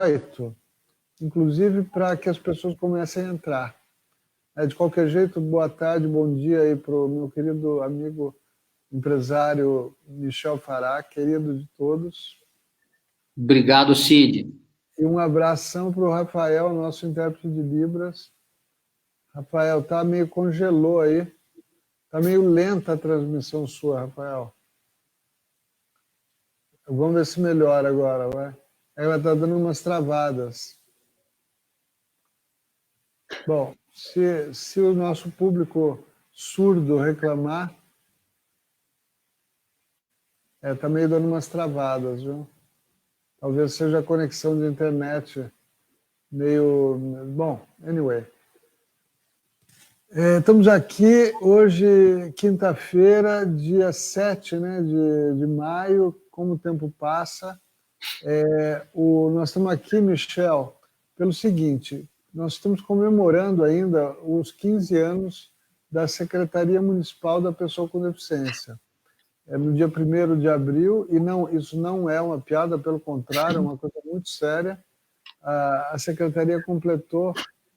8, inclusive para que as pessoas comecem a entrar. De qualquer jeito, boa tarde, bom dia aí para o meu querido amigo empresário Michel Fará, querido de todos. Obrigado, Cid. E um abração para o Rafael, nosso intérprete de Libras. Rafael, tá meio congelou aí. Tá meio lenta a transmissão sua, Rafael. Vamos ver se melhora agora, vai. Ela está dando umas travadas. Bom, se o nosso público surdo reclamar, está meio dando umas travadas, viu? Talvez seja a conexão de internet meio... Bom, anyway. Estamos aqui hoje, quinta-feira, dia 7, né, de maio, como o tempo passa. Nós estamos aqui, Michel, pelo seguinte, nós estamos comemorando ainda os 15 anos da Secretaria Municipal da Pessoa com Deficiência. No dia 1º de abril, e isso não é uma piada, pelo contrário, é uma coisa muito séria. A Secretaria completou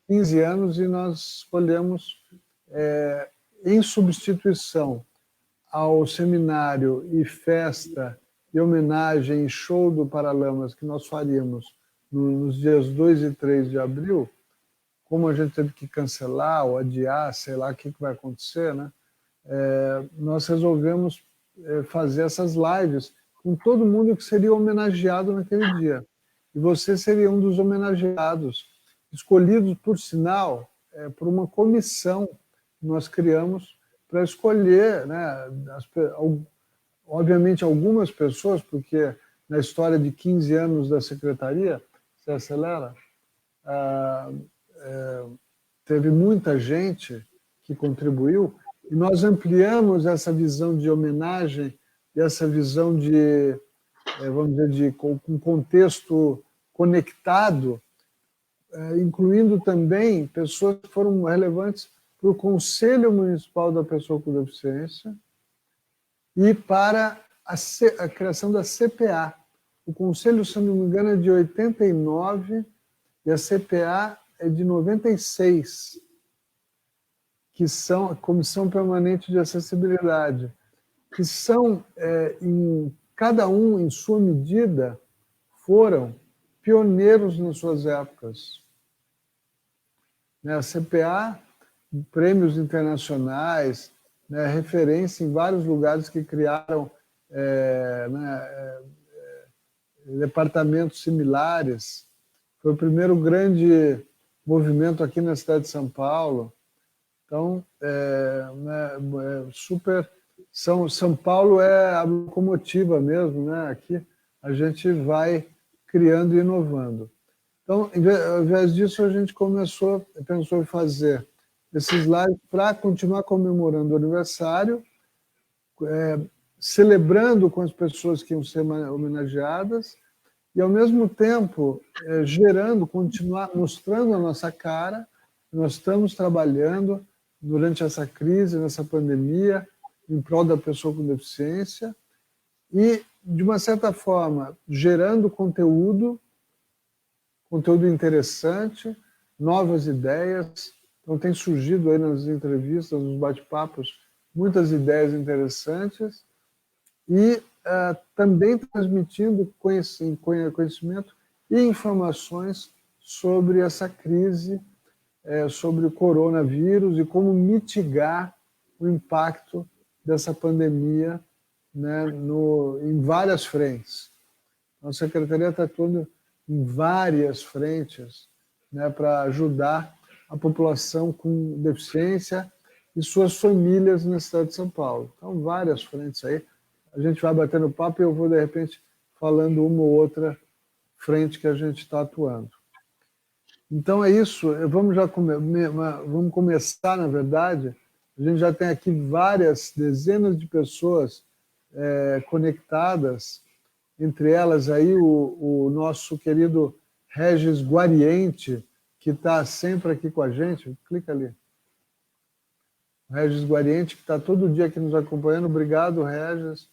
15 anos e nós escolhemos, em substituição ao seminário e festa e homenagem e show do Paralamas que nós faríamos nos dias 2 e 3 de abril, como a gente teve que cancelar ou adiar, sei lá o que vai acontecer, né? Nós resolvemos fazer essas lives com todo mundo que seria homenageado naquele dia. E você seria um dos homenageados, escolhidos, por sinal, por uma comissão que nós criamos para escolher, né, obviamente, algumas pessoas, porque na história de 15 anos da Secretaria, se acelera, teve muita gente que contribuiu, e nós ampliamos essa visão de homenagem e essa visão de, vamos dizer, com um contexto conectado, incluindo também pessoas que foram relevantes para o Conselho Municipal da Pessoa com Deficiência e para a criação da CPA. O Conselho, se não me engano, é de 89 e a CPA é de 96, que são a Comissão Permanente de Acessibilidade, que são, cada um em sua medida, foram pioneiros nas suas épocas. A CPA, prêmios internacionais, né, referência em vários lugares que criaram departamentos similares. Foi o primeiro grande movimento aqui na cidade de São Paulo. Então, super... São Paulo é a locomotiva mesmo, né? Aqui a gente vai criando e inovando. Então, ao invés disso, a gente pensou em fazer esses lives para continuar comemorando o aniversário, celebrando com as pessoas que iam ser homenageadas e, ao mesmo tempo, continuar mostrando a nossa cara. Nós estamos trabalhando durante essa crise, nessa pandemia, em prol da pessoa com deficiência e, de uma certa forma, gerando conteúdo interessante, novas ideias. Então, tem surgido aí nas entrevistas, nos bate-papos, muitas ideias interessantes e também transmitindo conhecimento e informações sobre essa crise, sobre o coronavírus e como mitigar o impacto dessa pandemia, né, em várias frentes. A Secretaria está atuando em várias frentes, né, para ajudar a população com deficiência e suas famílias na cidade de São Paulo. Então, várias frentes aí. A gente vai batendo papo e eu vou, de repente, falando uma ou outra frente que a gente está atuando. Então, é isso. Vamos começar, na verdade. A gente já tem aqui dezenas de pessoas conectadas, entre elas aí o nosso querido Regis Guariente, que está sempre aqui com a gente. Clica ali. O Regis Guariente, que está todo dia aqui nos acompanhando. Obrigado, Regis.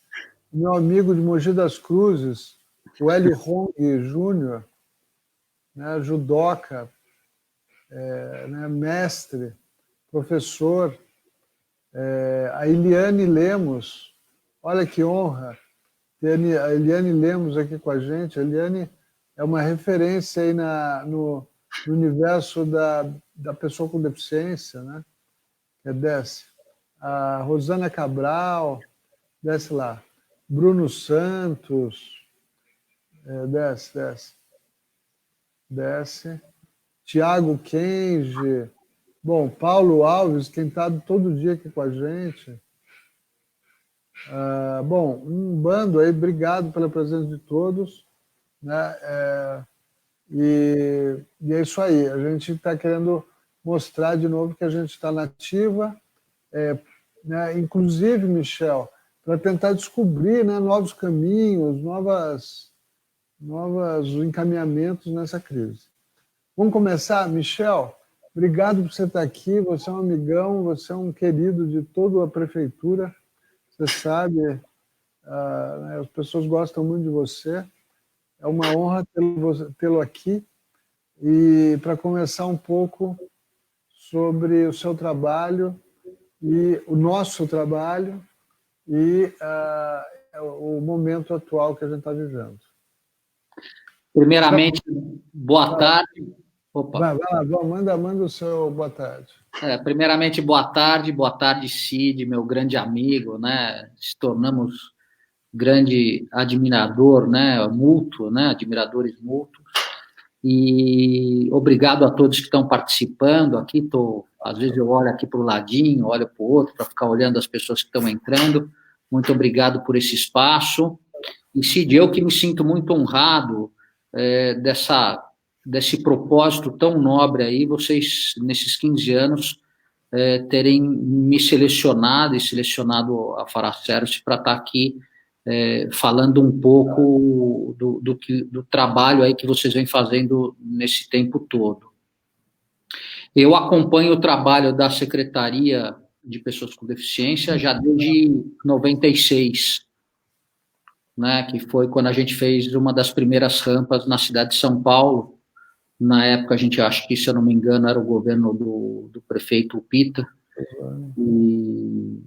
Meu amigo de Mogi das Cruzes, o Hélio Hong Júnior. né, judoca, né, mestre, professor, a Eliane Lemos, olha que honra ter a Eliane Lemos aqui com a gente. A Eliane é uma referência aí no universo da pessoa com deficiência, né? Desce. A Rosana Cabral, desce lá. Bruno Santos, desce. Tiago Kenji, bom, Paulo Alves, quem está todo dia aqui com a gente. Bom, um bando aí, obrigado pela presença de todos, né? E é isso aí, a gente está querendo mostrar de novo que a gente está nativa, né? Inclusive, Michel, para tentar descobrir, né, novos caminhos, novos encaminhamentos nessa crise. Vamos começar, Michel? Obrigado por você estar aqui, você é um amigão, você é um querido de toda a prefeitura, você sabe, né, as pessoas gostam muito de você, é uma honra tê-lo aqui. E para começar um pouco sobre o seu trabalho e o nosso trabalho e o momento atual que a gente está vivendo. Primeiramente, boa tarde. Opa. Vai lá, manda o seu boa tarde. Primeiramente, boa tarde, Cid, meu grande amigo, né? Se tornamos grande admirador, né? Mútuo, né? Admiradores mútuos. E obrigado a todos que estão participando aqui. Às vezes eu olho aqui para o ladinho, olho para o outro, para ficar olhando as pessoas que estão entrando. Muito obrigado por esse espaço. E, Cid, eu que me sinto muito honrado desse propósito tão nobre aí, vocês, nesses 15 anos, terem me selecionado e selecionado a Faraservice para estar aqui falando um pouco do trabalho aí que vocês vêm fazendo nesse tempo todo. Eu acompanho o trabalho da Secretaria de Pessoas com Deficiência já desde 96, né, que foi quando a gente fez uma das primeiras rampas na cidade de São Paulo. Na época, a gente acha que, se eu não me engano, era o governo do prefeito Pita, e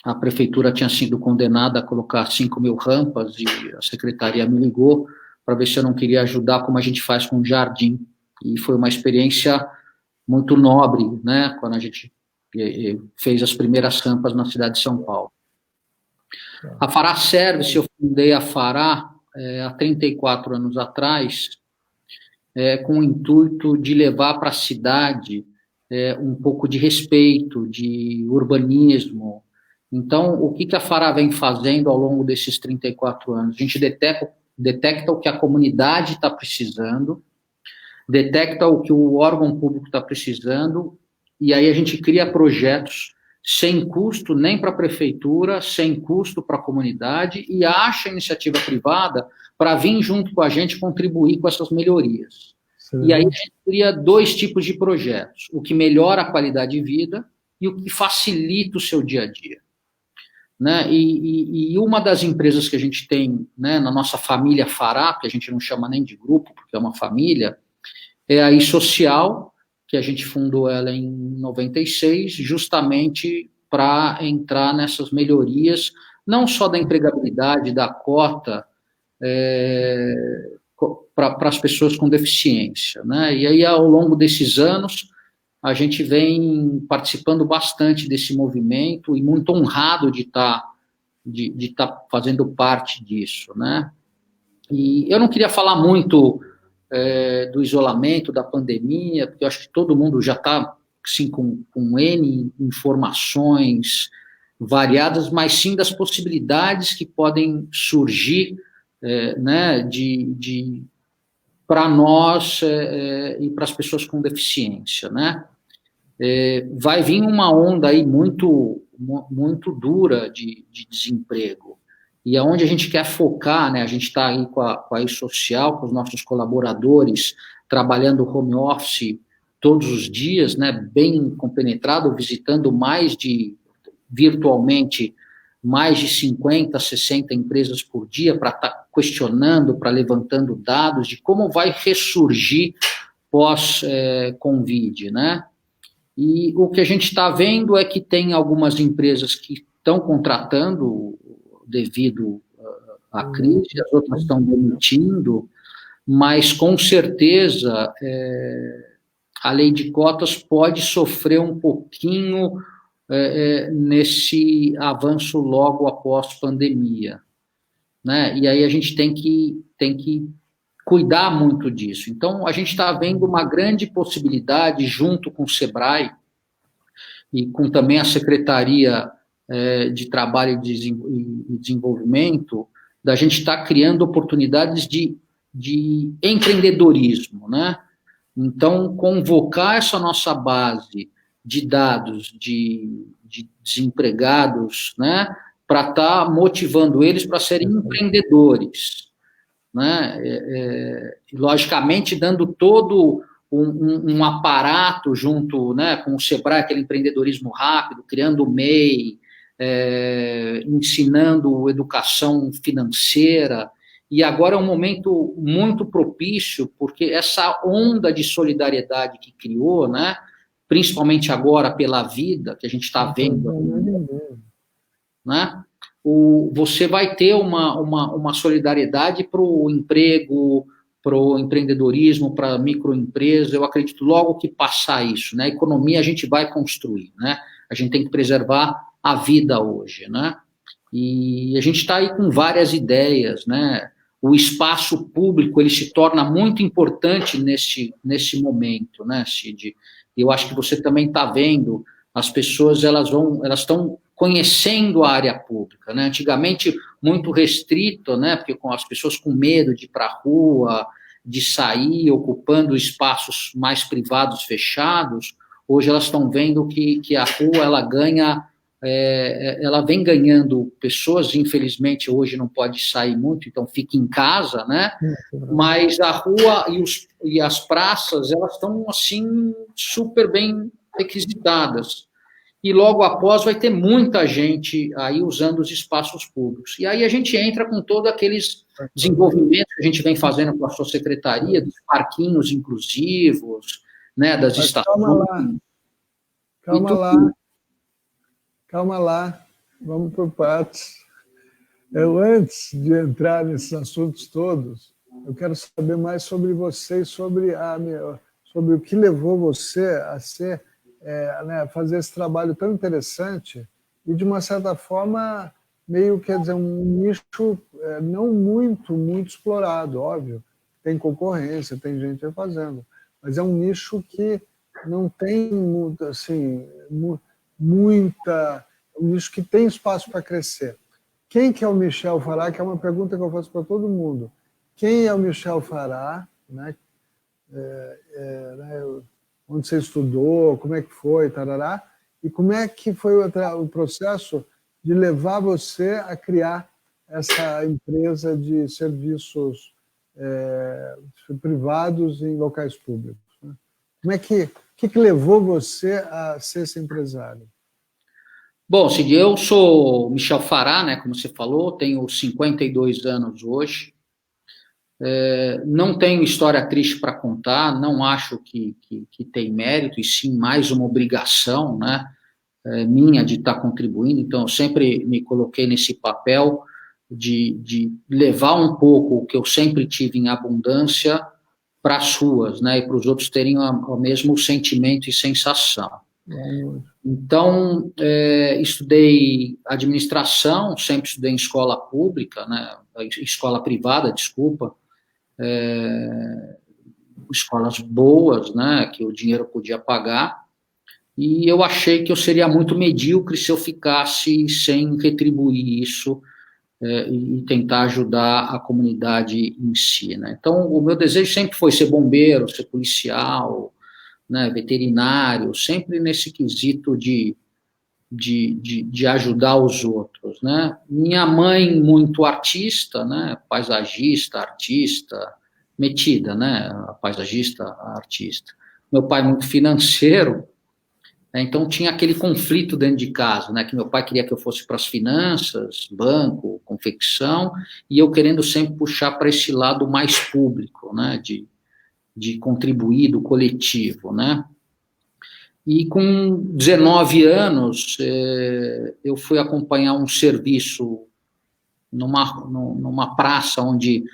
a prefeitura tinha sido condenada a colocar 5.000 rampas, e a secretaria me ligou para ver se eu não queria ajudar, como a gente faz com o jardim. E foi uma experiência muito nobre, né, quando a gente fez as primeiras rampas na cidade de São Paulo. A Faraservice, eu fundei a Fará há 34 anos atrás, com o intuito de levar para a cidade um pouco de respeito, de urbanismo. Então, o que a Fará vem fazendo ao longo desses 34 anos? A gente detecta o que a comunidade está precisando, detecta o que o órgão público está precisando, e aí a gente cria projetos sem custo nem para a prefeitura, sem custo para a comunidade, e acha a iniciativa privada para vir junto com a gente contribuir com essas melhorias. Sim. E aí a gente cria 2 tipos de projetos, o que melhora a qualidade de vida e o que facilita o seu dia a dia. Né? E uma das empresas que a gente tem, né, na nossa família Fará, que a gente não chama nem de grupo, porque é uma família, é a iSocial, que a gente fundou ela em 96, justamente para entrar nessas melhorias, não só da empregabilidade, da cota, para as pessoas com deficiência, né? E aí, ao longo desses anos, a gente vem participando bastante desse movimento e muito honrado de estar fazendo parte disso, né? E eu não queria falar muito do isolamento, da pandemia, porque eu acho que todo mundo já está assim, com N informações variadas, mas sim das possibilidades que podem surgir, né, para nós e para as pessoas com deficiência, né? Vai vir uma onda aí muito dura de desemprego. E aonde a gente quer focar, né, a gente está aí com a iSocial, com os nossos colaboradores, trabalhando home office todos os dias, né, bem compenetrado, visitando virtualmente, mais de 50, 60 empresas por dia, para estar questionando, para levantando dados de como vai ressurgir pós-Covid, né? E o que a gente está vendo é que tem algumas empresas que estão contratando devido à crise, as outras estão demitindo, mas com certeza a lei de cotas pode sofrer um pouquinho nesse avanço logo após pandemia, né? E aí a gente tem que cuidar muito disso. Então, a gente está vendo uma grande possibilidade, junto com o SEBRAE e com também a Secretaria de Trabalho e Desenvolvimento, da gente estar criando oportunidades de empreendedorismo, né? Então, convocar essa nossa base de dados de desempregados, né, para estar motivando eles para serem empreendedores, né, logicamente dando todo um aparato junto, né, com o SEBRAE, aquele empreendedorismo rápido, criando o MEI, ensinando educação financeira. E agora é um momento muito propício, porque essa onda de solidariedade que criou, né, principalmente agora pela vida, que a gente está vendo, né, você vai ter uma solidariedade para o emprego, para o empreendedorismo, para a microempresa. Eu acredito logo que passar isso, né, a economia a gente vai construir, né, a gente tem que preservar a vida hoje, né, e a gente está aí com várias ideias, né. O espaço público ele se torna muito importante nesse momento, né, Cid? Eu acho que você também está vendo, as pessoas elas estão conhecendo a área pública, né? Antigamente muito restrito, né? Porque com as pessoas com medo de ir para a rua, de sair, ocupando espaços mais privados, fechados. Hoje elas estão vendo que a rua ela ganha ela vem ganhando pessoas, infelizmente hoje não pode sair muito, então fica em casa, né? Mas a rua e as praças, elas estão assim super bem requisitadas. E logo após vai ter muita gente aí usando os espaços públicos. E aí a gente entra com todos aqueles desenvolvimentos que a gente vem fazendo com a sua secretaria, dos parquinhos inclusivos, né, das estações. Calma lá, vamos por partes. Antes de entrar nesses assuntos todos, eu quero saber mais sobre você e sobre o que levou você a fazer esse trabalho tão interessante e, de uma certa forma, meio, quer dizer, um nicho não muito muito óbvio. Tem concorrência, tem gente fazendo, mas é um nicho que não tem assim, um nicho que tem espaço para crescer. Quem que é o Michel Fará? Que é uma pergunta que eu faço para todo mundo. Quem é o Michel Fará? Né? Onde você estudou? Como é que foi? Tarará, e como é que foi o processo de levar você a criar essa empresa de serviços privados em locais públicos? Né? Como é que levou você a ser esse empresário? Bom, Cid, eu sou Michel Fará, né, como você falou, tenho 52 anos hoje. Não tenho história triste para contar, não acho que tem mérito, e sim mais uma obrigação, né, minha de estar contribuindo. Então, eu sempre me coloquei nesse papel de levar um pouco o que eu sempre tive em abundância para as ruas, né, e para os outros terem o mesmo sentimento e sensação. Então, estudei administração, sempre estudei em escola pública, né, escola privada, desculpa, escolas boas, né, que o dinheiro podia pagar, e eu achei que eu seria muito medíocre se eu ficasse sem retribuir isso e tentar ajudar a comunidade em si, né. Então, o meu desejo sempre foi ser bombeiro, ser policial, né, veterinário, sempre nesse quesito de ajudar os outros, né. Minha mãe muito artista, né, paisagista, artista, metida, né, a paisagista, a artista. Meu pai muito financeiro, né, então tinha aquele conflito dentro de casa, né, que meu pai queria que eu fosse para as finanças, banco, confecção, e eu querendo sempre puxar para esse lado mais público, né, de de contribuir, do coletivo, né? E com 19 anos, eu fui acompanhar um serviço numa praça onde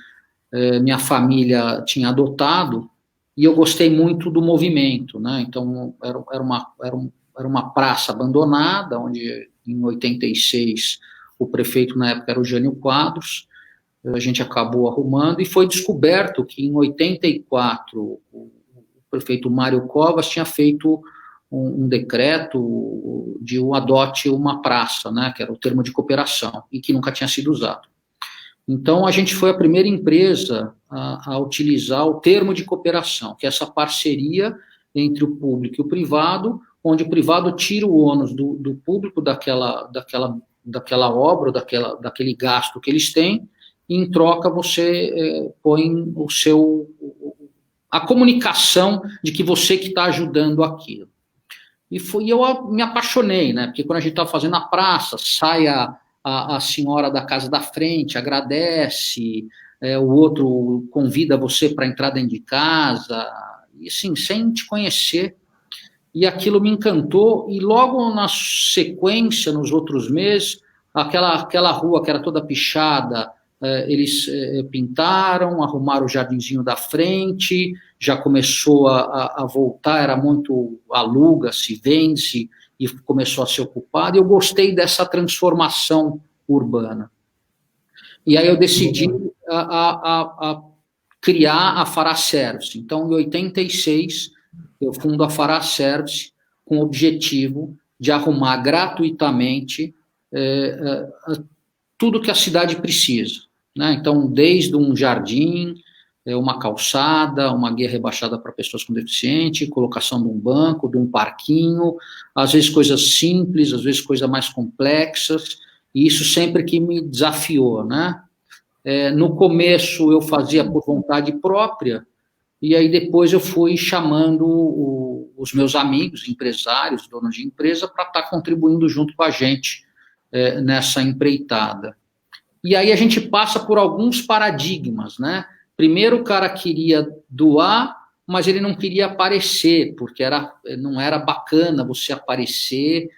minha família tinha adotado, e eu gostei muito do movimento, né? Então, era uma praça abandonada, onde, em 86, o prefeito, na época, era o Jânio Quadros. A gente acabou arrumando, e foi descoberto que, em 84, o prefeito Mário Covas tinha feito um decreto de o adote uma praça, né, que era o termo de cooperação, e que nunca tinha sido usado. Então, a gente foi a primeira empresa a utilizar o termo de cooperação, que é essa parceria entre o público e o privado, onde o privado tira o ônus do público daquela obra, daquele gasto que eles têm, e, em troca, você põe a comunicação de que você que está ajudando aquilo. E eu me apaixonei, né? Porque quando a gente estava fazendo a praça, sai a senhora da casa da frente, agradece, o outro convida você para entrar dentro de casa, e assim, sem te conhecer. E aquilo me encantou, e logo na sequência, nos outros meses, aquela rua que era toda pichada, eles pintaram, arrumaram o jardinzinho da frente, já começou a voltar, era muito aluga-se, vende-se, e começou a ser ocupado, e eu gostei dessa transformação urbana. E aí eu decidi a criar a Fará Service. Então, em 86, eu fundo a Fará Service com o objetivo de arrumar gratuitamente tudo que a cidade precisa, né? Então, desde um jardim, uma calçada, uma guia rebaixada para pessoas com deficiente, colocação de um banco, de um parquinho, às vezes coisas simples, às vezes coisas mais complexas, e isso sempre que me desafiou, né? No começo eu fazia por vontade própria, e aí depois eu fui chamando os meus amigos, empresários, donos de empresa, para estar contribuindo junto com a gente nessa empreitada. E aí a gente passa por alguns paradigmas, né? Primeiro, o cara queria doar, mas ele não queria aparecer, porque não era bacana você aparecer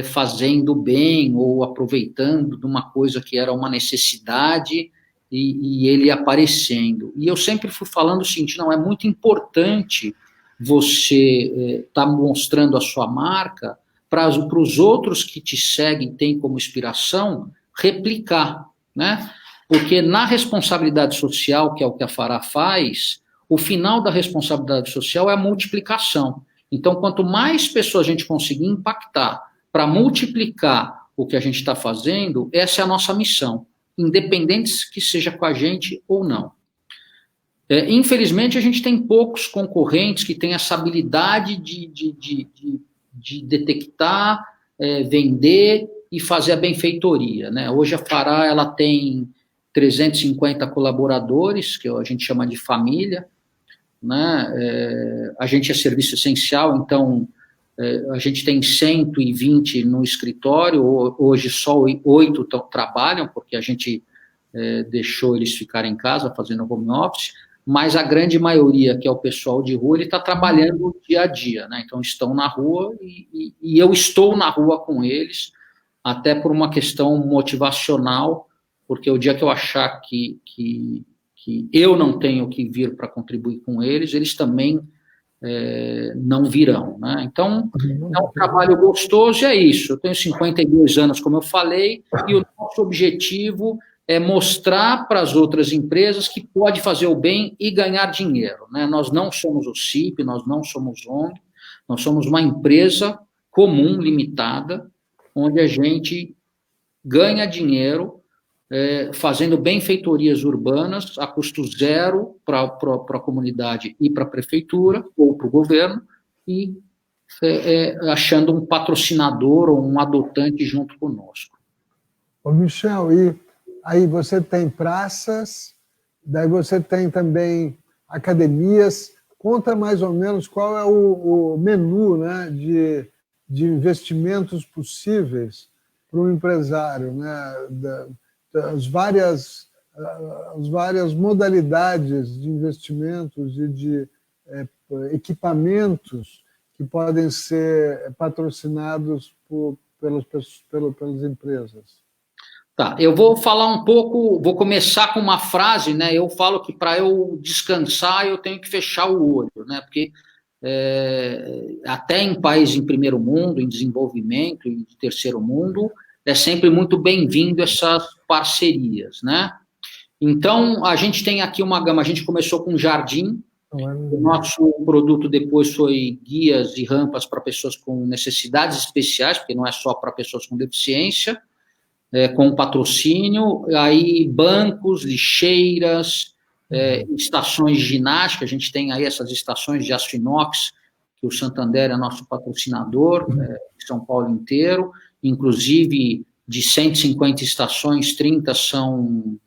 fazendo bem ou aproveitando de uma coisa que era uma necessidade e ele aparecendo. E eu sempre fui falando o seguinte, não, é muito importante você estar mostrando a sua marca para os outros que te seguem, têm como inspiração, replicar, né? Porque na responsabilidade social, que é o que a Fará faz, o final da responsabilidade social é a multiplicação. Então, quanto mais pessoas a gente conseguir impactar para multiplicar o que a gente está fazendo, essa é a nossa missão, independente que seja com a gente ou não. Infelizmente, a gente tem poucos concorrentes que têm essa habilidade de detectar, vender e fazer a benfeitoria, né? Hoje a Fará ela tem 350 colaboradores, que a gente chama de família, né? A gente é serviço essencial, então a gente tem 120 no escritório, hoje só 8 trabalham, porque a gente deixou eles ficarem em casa fazendo home office, mas a grande maioria, que é o pessoal de rua, ele está trabalhando no dia a dia, né? Então estão na rua e eu estou na rua com eles, até por uma questão motivacional, porque o dia que eu achar que eu não tenho que vir para contribuir com eles, eles também não virão, né? Então, é um trabalho gostoso e é isso. Eu tenho 52 anos, como eu falei, e o nosso objetivo é mostrar para as outras empresas que pode fazer o bem e ganhar dinheiro, né? Nós não somos o CIP, nós não somos ONG, nós somos uma empresa comum, limitada, onde a gente ganha dinheiro fazendo benfeitorias urbanas a custo zero para a comunidade e para a prefeitura ou para o governo e achando um patrocinador ou um adotante junto conosco. Ô Michel, e aí você tem praças, daí você tem também academias. Conta mais ou menos qual é o menu, né, de investimentos possíveis para um empresário, né, as várias modalidades de investimentos e de equipamentos que podem ser patrocinados pelas empresas? Tá, eu vou falar um pouco, vou começar com uma frase, né? Eu falo que para eu descansar eu tenho que fechar o olho, né? Porque até em países em primeiro mundo, em desenvolvimento, em terceiro mundo, é sempre muito bem-vindo essas parcerias, né? Então, a gente tem aqui uma gama, a gente começou com jardim, o nosso produto depois foi guias e rampas para pessoas com necessidades especiais, porque não é só para pessoas com deficiência, com patrocínio, aí bancos, lixeiras, estações de ginástica, a gente tem aí essas estações de aço inox, que o Santander é nosso patrocinador, São Paulo inteiro, inclusive de 150 estações, 30 são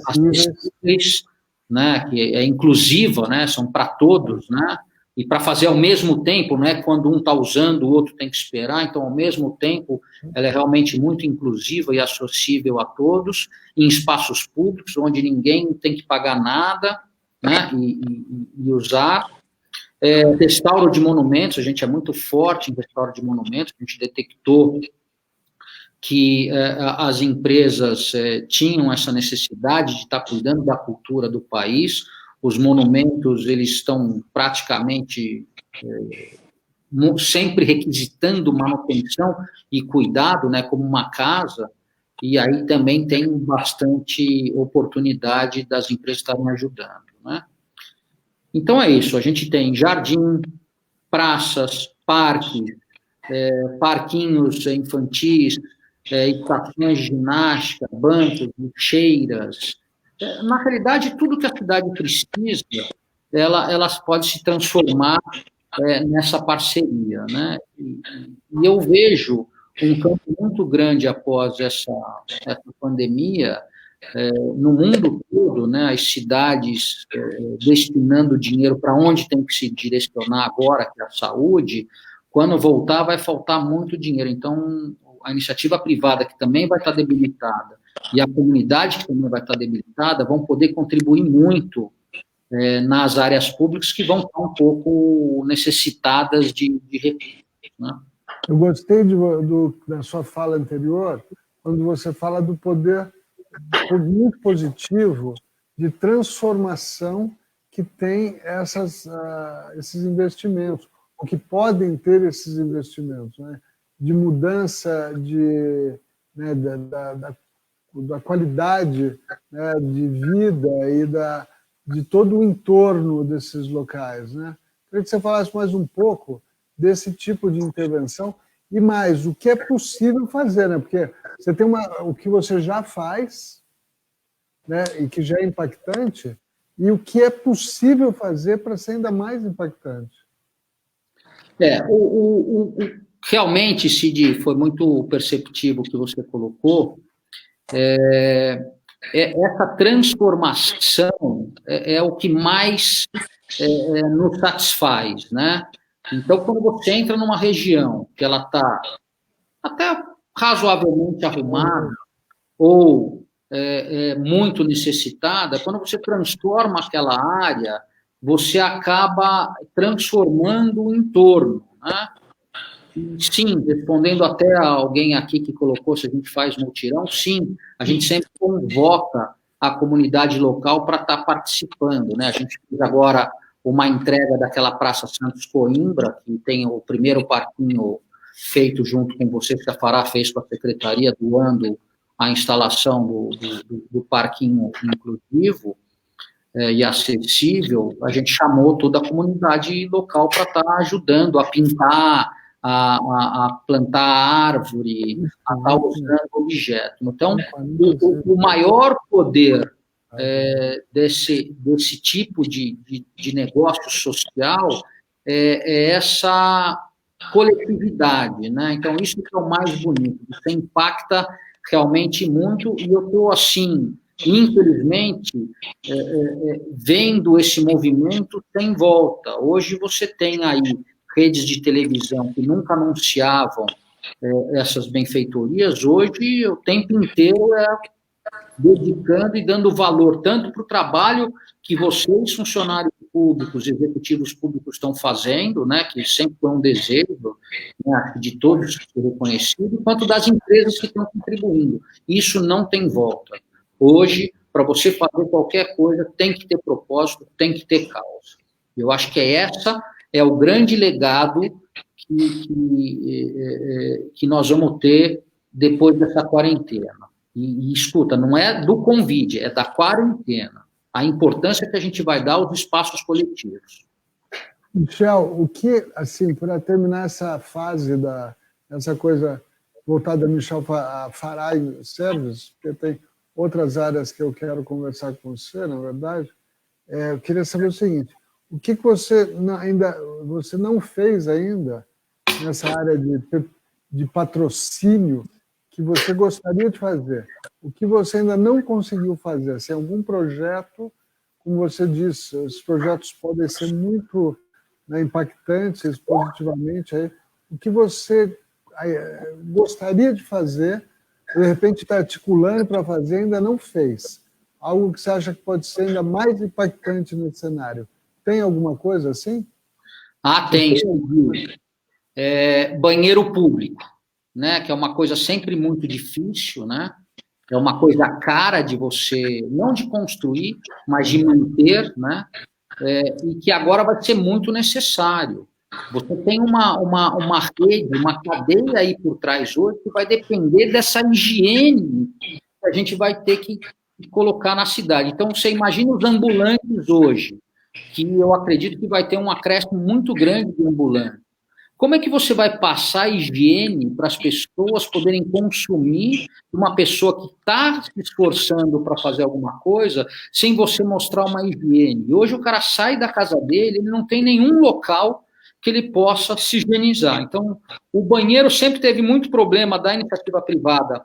acessíveis, né, que é inclusiva, né, são para todos, né, e para fazer ao mesmo tempo, né, quando um está usando, o outro tem que esperar, então, ao mesmo tempo, ela é realmente muito inclusiva e acessível a todos, em espaços públicos, onde ninguém tem que pagar nada, né, e usar. Restauro de monumentos, a gente é muito forte em restauro de monumentos, a gente detectou que as empresas tinham essa necessidade de estar cuidando da cultura do país. Os monumentos, eles estão praticamente sempre requisitando manutenção e cuidado, né, como uma casa, e aí também tem bastante oportunidade das empresas estarem ajudando, né? Então é isso, a gente tem jardim, praças, parques, parquinhos infantis, estações de ginástica, bancos, lixeiras. Na realidade, tudo que a cidade precisa, elas podem se transformar nessa parceria, né? E eu vejo um campo muito grande após essa pandemia, no mundo todo, né, as cidades destinando dinheiro para onde tem que se direcionar agora, que é a saúde. Quando voltar, vai faltar muito dinheiro. Então, a iniciativa privada, que também vai estar debilitada, e a comunidade, que também vai estar debilitada, vão poder contribuir muito nas áreas públicas, que vão estar um pouco necessitadas de recursos, né? Eu gostei da sua fala anterior, quando você fala do poder muito positivo de transformação que tem esses investimentos, ou que podem ter esses investimentos, né? De mudança né, da qualidade, né, de vida e de todo o entorno desses locais, né? Queria que você falasse mais um pouco desse tipo de intervenção e mais, o que é possível fazer, né? Porque você tem o que você já faz, né, e que já é impactante, e o que é possível fazer para ser ainda mais impactante. Realmente, Cid, foi muito perceptível o que você colocou. Essa transformação é o que mais nos satisfaz, né? Então, quando você entra numa região que ela está até razoavelmente arrumada ou muito necessitada, quando você transforma aquela área, você acaba transformando o entorno, né? Sim, respondendo até a alguém aqui que colocou se a gente faz mutirão, sim, a gente sempre convoca a comunidade local para estar participando, né? A gente fez agora uma entrega daquela Praça Santos Coimbra, que tem o primeiro parquinho feito junto com vocês, que a Fará fez com a secretaria, doando a instalação do parquinho inclusivo e acessível. A gente chamou toda a comunidade local para estar ajudando a pintar, a plantar árvore, a estar usando objeto. Então, o maior poder desse tipo de negócio social é essa coletividade, né? Então, isso que é o mais bonito. Você impacta realmente muito, e eu estou, assim, infelizmente, vendo esse movimento sem volta. Hoje você tem aí redes de televisão que nunca anunciavam essas benfeitorias, hoje o tempo inteiro dedicando e dando valor tanto para o trabalho que vocês, funcionários públicos, executivos públicos estão fazendo, né, que sempre foi um desejo, né, de todos ser reconhecido, quanto das empresas que estão contribuindo. Isso não tem volta. Hoje, para você fazer qualquer coisa, tem que ter propósito, tem que ter causa. Eu acho que essa é o grande legado que nós vamos ter depois dessa quarentena. E escuta, não é do convite, é da quarentena. A importância que a gente vai dar aos espaços coletivos. Michel, o que, assim, para terminar essa fase essa coisa voltada a Michel Farai Service, porque tem outras áreas que eu quero conversar com você, na verdade, eu queria saber o seguinte: o que você não fez ainda nessa área de patrocínio que você gostaria de fazer? O que você ainda não conseguiu fazer? Se algum projeto, como você disse, os projetos podem ser muito, né, impactantes positivamente. Aí, o que você gostaria de fazer, de repente está articulando para fazer, ainda não fez? Algo que você acha que pode ser ainda mais impactante nesse cenário? Tem alguma coisa assim? Tem. Banheiro público, né, que é uma coisa sempre muito difícil, né? É uma coisa cara de você, não de construir, mas de manter, né? E que agora vai ser muito necessário. Você tem uma rede, uma cadeia aí por trás hoje que vai depender dessa higiene que a gente vai ter que colocar na cidade. Então, você imagina os ambulantes hoje, que eu acredito que vai ter um acréscimo muito grande de ambulantes. Como é que você vai passar a higiene para as pessoas poderem consumir uma pessoa que está se esforçando para fazer alguma coisa sem você mostrar uma higiene? E hoje o cara sai da casa dele, ele não tem nenhum local que ele possa se higienizar. Então, o banheiro sempre teve muito problema da iniciativa privada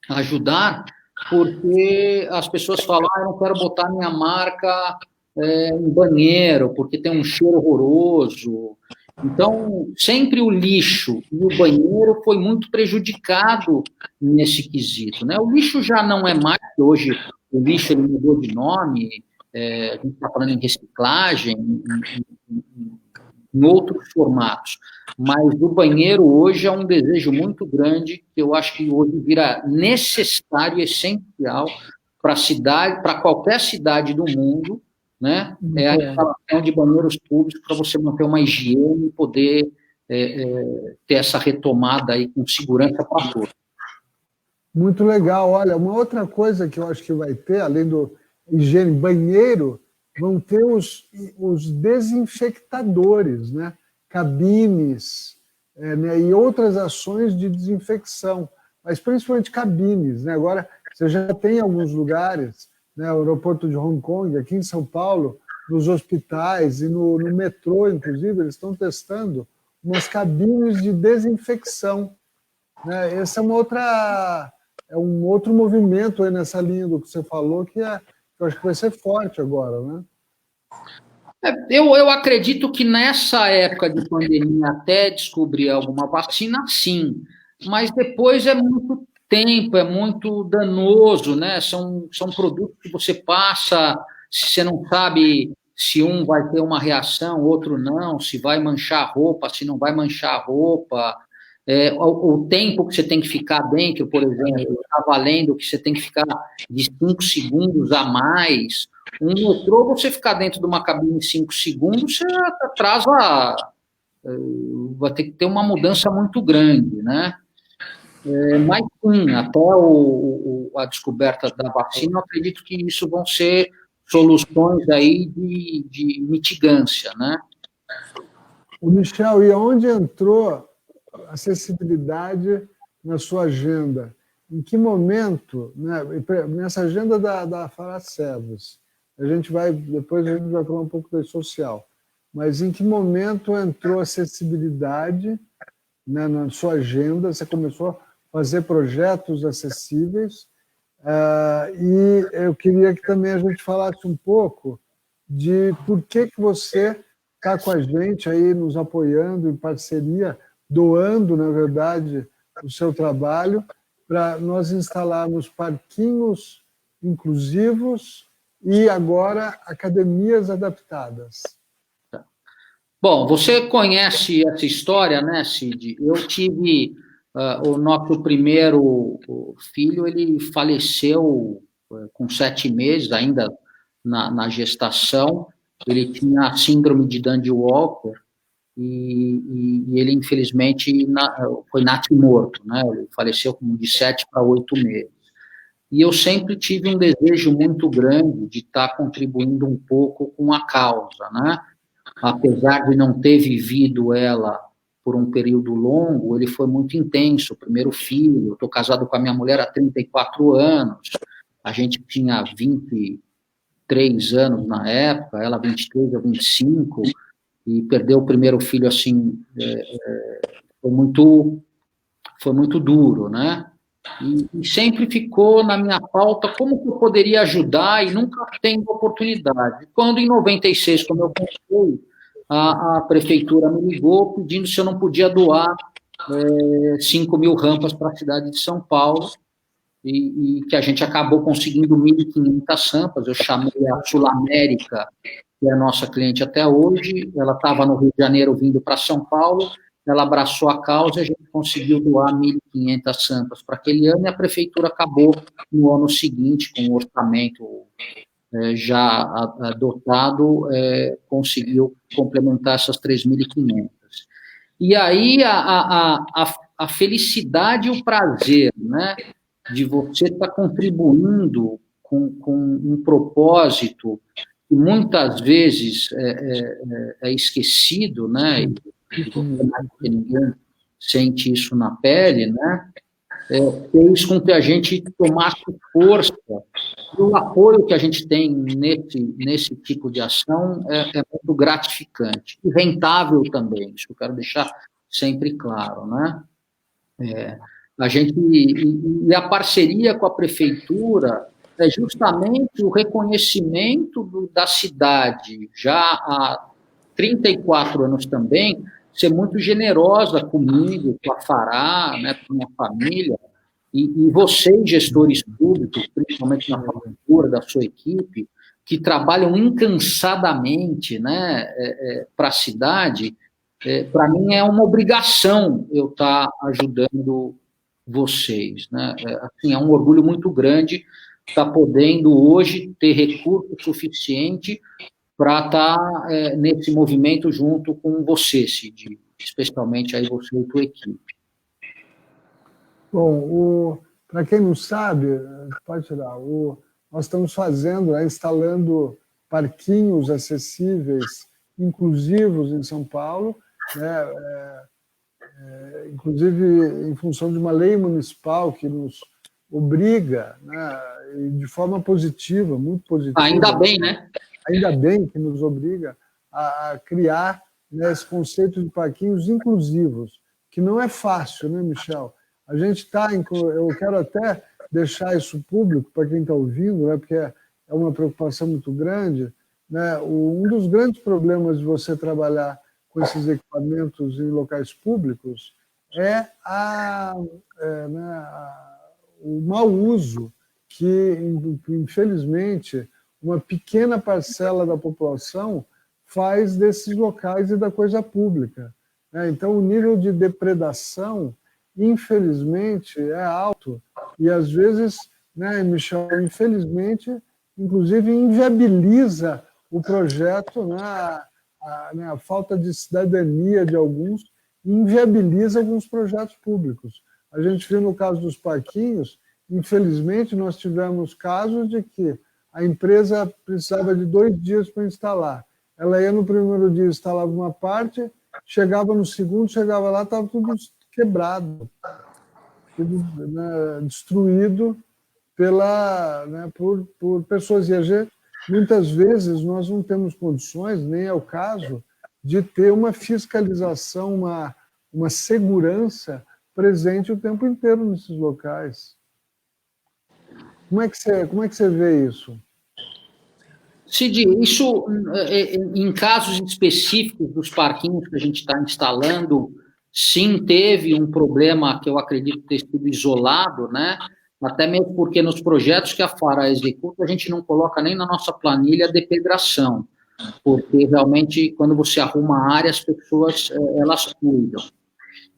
ajudar, porque as pessoas falam, eu não quero botar minha marca em banheiro, porque tem um cheiro horroroso. Então, sempre o lixo e o banheiro foi muito prejudicado nesse quesito, né? O lixo já não é mais, hoje o lixo ele mudou de nome, a gente está falando em reciclagem, em outros formatos, mas o banheiro hoje é um desejo muito grande, que eu acho que hoje vira necessário, essencial para a cidade, para qualquer cidade do mundo, né? É a instalação de banheiros públicos para você manter uma higiene e poder ter essa retomada aí com segurança para todos. Muito legal. Olha, uma outra coisa que eu acho que vai ter, além do higiene, banheiro, vão ter os desinfectadores, né? Cabines, né? E outras ações de desinfecção, mas principalmente cabines, né? Agora, você já tem alguns lugares, né? O aeroporto de Hong Kong, aqui em São Paulo, nos hospitais e no metrô, inclusive, eles estão testando umas cabines de desinfecção, né? Essa é um outro movimento aí nessa linha do que você falou, que eu acho que vai ser forte agora, né? Eu acredito que nessa época de pandemia, até descobrir alguma vacina, sim, mas depois é muito tempo, é muito danoso, né? São produtos que você passa, se você não sabe se um vai ter uma reação, outro não, se vai manchar a roupa, se não vai manchar a roupa, o tempo que você tem que ficar dentro, por exemplo, eu estava lendo que você tem que ficar de 5 segundos a mais. Um metrô, você ficar dentro de uma cabine 5 segundos, você atrasa, vai ter que ter uma mudança muito grande, né? Mas sim, até a descoberta da vacina, eu acredito que isso vão ser soluções aí de mitigância, né? O Michel, e onde entrou acessibilidade na sua agenda? Em que momento, né, nessa agenda da Fará Service, depois a gente vai falar um pouco da social, mas em que momento entrou acessibilidade, né, na sua agenda? Você começou a fazer projetos acessíveis, e eu queria que também a gente falasse um pouco de por que você está com a gente aí, nos apoiando em parceria, doando, na verdade, o seu trabalho, para nós instalarmos parquinhos inclusivos e agora academias adaptadas. Bom, você conhece essa história, né, Cid? Eu tive o nosso primeiro filho, ele faleceu com 7 meses, ainda na gestação. Ele tinha a síndrome de Dandy-Walker e ele, infelizmente, foi natimorto, né? Ele faleceu de 7 para 8 meses. E eu sempre tive um desejo muito grande de estar contribuindo um pouco com a causa, né? Apesar de não ter vivido ela por um período longo, ele foi muito intenso. O primeiro filho, eu estou casado com a minha mulher há 34 anos, a gente tinha 23 anos na época, ela 23, eu 25, e perdeu o primeiro filho assim, foi muito duro, né? E sempre ficou na minha pauta como que eu poderia ajudar e nunca tenho oportunidade. Quando, em 96, como eu contei, a prefeitura me ligou pedindo se eu não podia doar 5.000 rampas para a cidade de São Paulo, e que a gente acabou conseguindo 1.500 rampas. Eu chamei a Sul América, que é a nossa cliente até hoje, ela estava no Rio de Janeiro vindo para São Paulo, ela abraçou a causa e a gente conseguiu doar 1.500 rampas para aquele ano, e a prefeitura acabou, no ano seguinte, com o orçamento já adotado, conseguiu complementar essas 3.500. E aí a felicidade e o prazer, né, de você estar contribuindo com um propósito que muitas vezes é esquecido, né, e ninguém sente isso na pele, né, fez com que a gente tomasse força. E o apoio que a gente tem nesse tipo de ação é muito gratificante e rentável também, isso eu quero deixar sempre claro, né? A gente, e a parceria com a prefeitura é justamente o reconhecimento da cidade, já há 34 anos também, ser muito generosa comigo, com a Fará, né, com a minha família, e vocês, gestores públicos, principalmente na prefeitura, da sua equipe, que trabalham incansadamente, né, para a cidade, para mim é uma obrigação eu estar ajudando vocês, né? Assim, é um orgulho muito grande estar podendo hoje ter recurso suficiente para estar nesse movimento junto com você, Cid, especialmente aí você e tua equipe. Bom, para quem não sabe, pode tirar, nós estamos fazendo, instalando parquinhos acessíveis, inclusivos em São Paulo, né? Inclusive em função de uma lei municipal que nos obriga, né, de forma positiva, muito positiva. Ainda bem, né? Ainda bem que nos obriga a criar, né, esse conceito de parquinhos inclusivos, que não é fácil, né, Michel? A gente está, eu quero até deixar isso público para quem está ouvindo, né, porque é uma preocupação muito grande, né? Um dos grandes problemas de você trabalhar com esses equipamentos em locais públicos é o mau uso que, infelizmente, uma pequena parcela da população faz desses locais e da coisa pública, né? Então, o nível de depredação, infelizmente, é alto e, às vezes, né, Michel, infelizmente, inclusive, inviabiliza o projeto, né? A falta de cidadania de alguns inviabiliza alguns projetos públicos. A gente viu no caso dos parquinhos, infelizmente, nós tivemos casos de que a empresa precisava de 2 dias para instalar. Ela ia no primeiro dia, instalava uma parte, chegava no segundo, chegava lá, estava tudo quebrado, tudo, né, destruído por pessoas. E a gente, muitas vezes nós não temos condições, nem é o caso, de ter uma fiscalização, uma segurança presente o tempo inteiro nesses locais. Como é que você vê isso? Cid, isso, em casos específicos dos parquinhos que a gente está instalando, sim, teve um problema que eu acredito ter sido isolado, né? até mesmo porque nos projetos que a FARA executa, a gente não coloca nem na nossa planilha depedração, porque realmente, quando você arruma a área, as pessoas, elas cuidam.